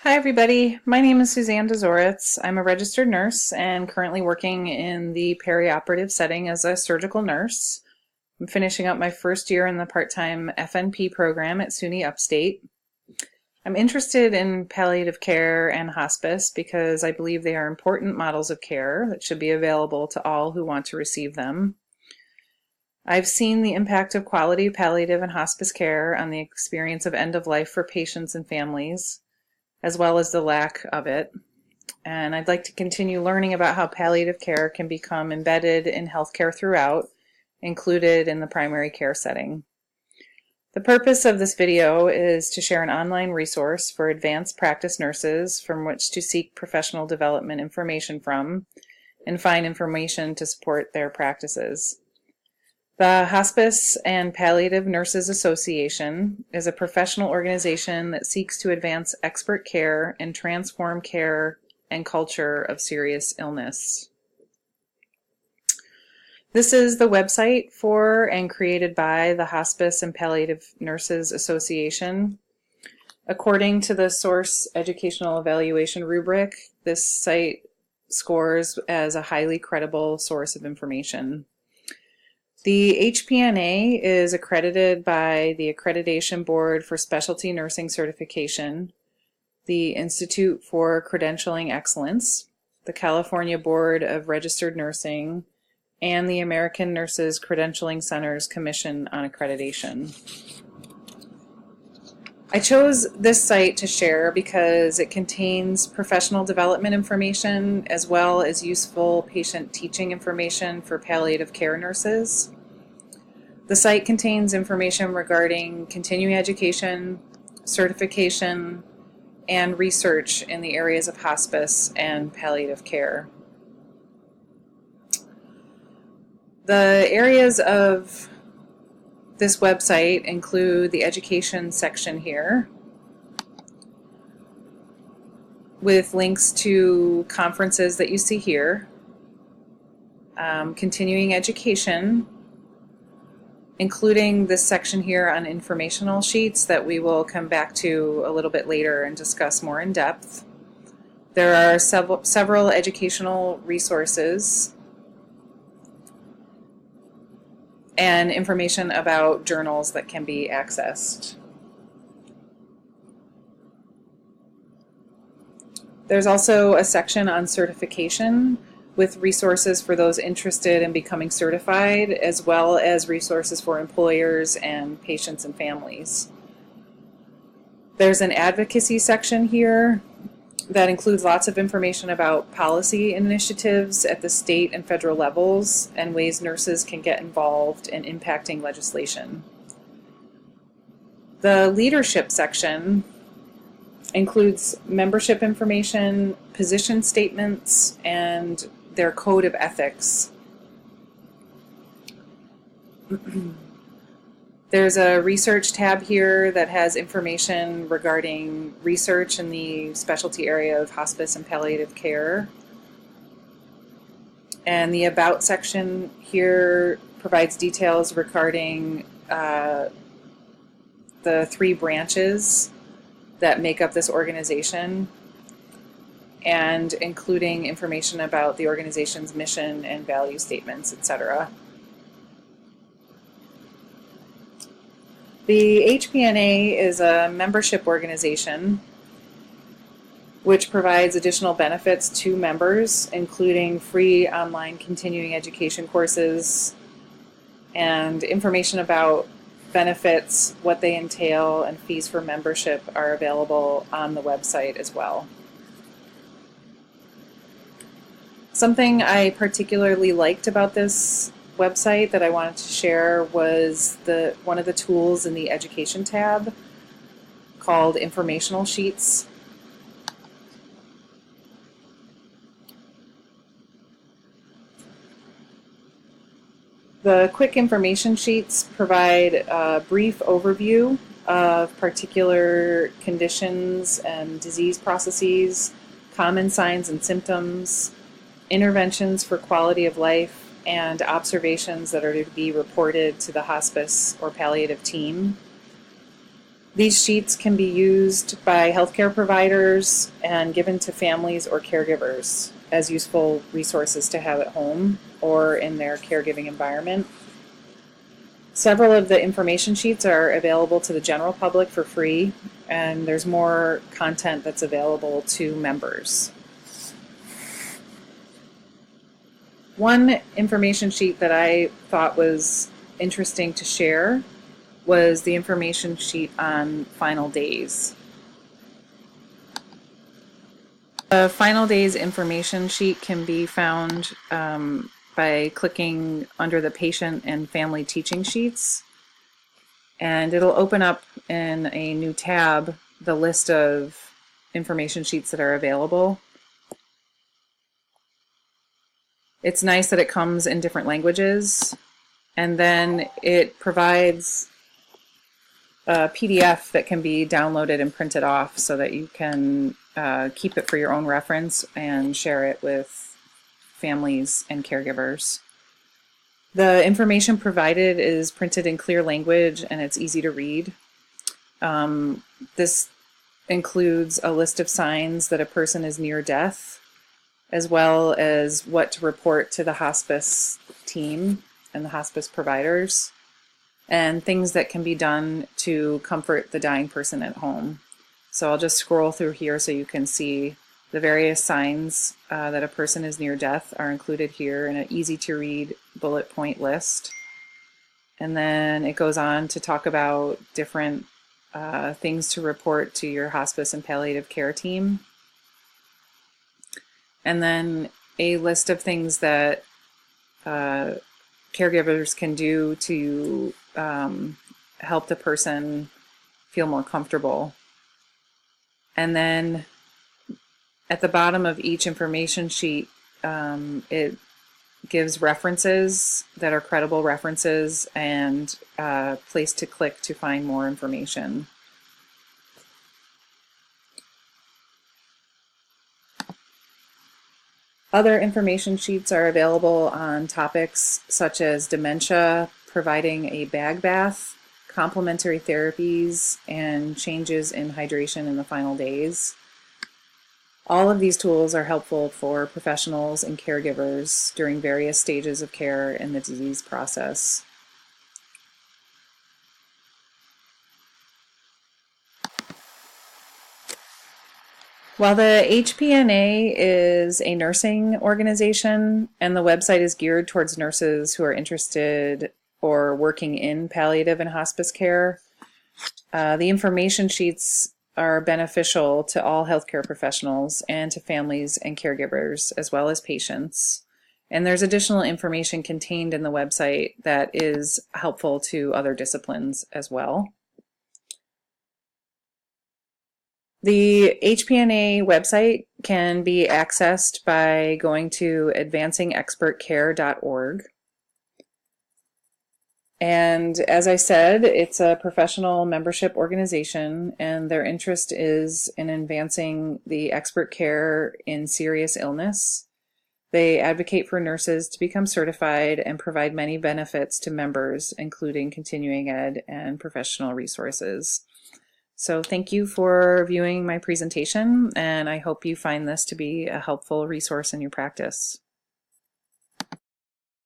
Hi, everybody. My name is Suzanne Dezoritz. I'm a registered nurse and currently working in the perioperative setting as a surgical nurse. I'm finishing up my first year in the part-time FNP program at SUNY Upstate. I'm interested in palliative care and hospice because I believe they are important models of care that should be available to all who want to receive them. I've seen the impact of quality palliative and hospice care on the experience of end of life for patients and families, as well as the lack of it. And I'd like to continue learning about how palliative care can become embedded in healthcare throughout, included in the primary care setting. The purpose of this video is to share an online resource for advanced practice nurses from which to seek professional development information from and find information to support their practices. The Hospice and Palliative Nurses Association is a professional organization that seeks to advance expert care and transform care and culture of serious illness. This is the website for and created by the Hospice and Palliative Nurses Association. According to the Source Educational Evaluation rubric, this site scores as a highly credible source of information. The Hpna is accredited by the Accreditation Board for Specialty Nursing Certification, the Institute for Credentialing Excellence, the California Board of Registered Nursing, and the American Nurses Credentialing Center's Commission on Accreditation. I chose this site to share because it contains professional development information as well as useful patient teaching information for palliative care nurses. The site contains information regarding continuing education, certification, and research in the areas of hospice and palliative care. The areas of this website include the education section here, with links to conferences that you see here, continuing education, including this section here on informational sheets that we will come back to a little bit later and discuss more in depth. There are several educational resources and information about journals that can be accessed. There's also a section on certification with resources for those interested in becoming certified, as well as resources for employers and patients and families. There's an advocacy section here that includes lots of information about policy initiatives at the state and federal levels and ways nurses can get involved in impacting legislation. The leadership section includes membership information, position statements, and their code of ethics. There's a research tab here that has information regarding research in the specialty area of hospice and palliative care. And the About section here provides details regarding the 3 branches that make up this organization, and including information about the organization's mission and value statements, etc. The Hpna is a membership organization which provides additional benefits to members, including free online continuing education courses and information about benefits, what they entail, and fees for membership are available on the website as well. Something I particularly liked about this website that I wanted to share was one of the tools in the education tab called informational sheets. The quick information sheets provide a brief overview of particular conditions and disease processes, common signs and symptoms, interventions for quality of life, and observations that are to be reported to the hospice or palliative team. These sheets can be used by healthcare providers and given to families or caregivers as useful resources to have at home or in their caregiving environment. Several of the information sheets are available to the general public for free, and there's more content that's available to members. One information sheet that I thought was interesting to share was the information sheet on final days. The final days information sheet can be found by clicking under the patient and family teaching sheets, and it'll open up in a new tab the list of information sheets that are available. It's nice that it comes in different languages, and then it provides a PDF that can be downloaded and printed off so that you can keep it for your own reference and share it with families and caregivers. The information provided is printed in clear language and it's easy to read. This includes a list of signs that a person is near death, as well as what to report to the hospice team and the hospice providers, and things that can be done to comfort the dying person at home. So I'll just scroll through here so you can see the various signs that a person is near death are included here in an easy to read bullet point list. And then it goes on to talk about different things to report to your hospice and palliative care team. And then a list of things that caregivers can do to help the person feel more comfortable. And then at the bottom of each information sheet, it gives references that are credible references and a place to click to find more information. Other information sheets are available on topics such as dementia, providing a bag bath, complementary therapies, and changes in hydration in the final days. All of these tools are helpful for professionals and caregivers during various stages of care in the disease process. While the Hpna is a nursing organization and the website is geared towards nurses who are interested or working in palliative and hospice care, the information sheets are beneficial to all healthcare professionals and to families and caregivers as well as patients. And there's additional information contained in the website that is helpful to other disciplines as well. The Hpna website can be accessed by going to advancingexpertcare.org. And as I said, it's a professional membership organization, and their interest is in advancing the expert care in serious illness. They advocate for nurses to become certified and provide many benefits to members, including continuing ed and professional resources. So thank you for viewing my presentation, and I hope you find this to be a helpful resource in your practice.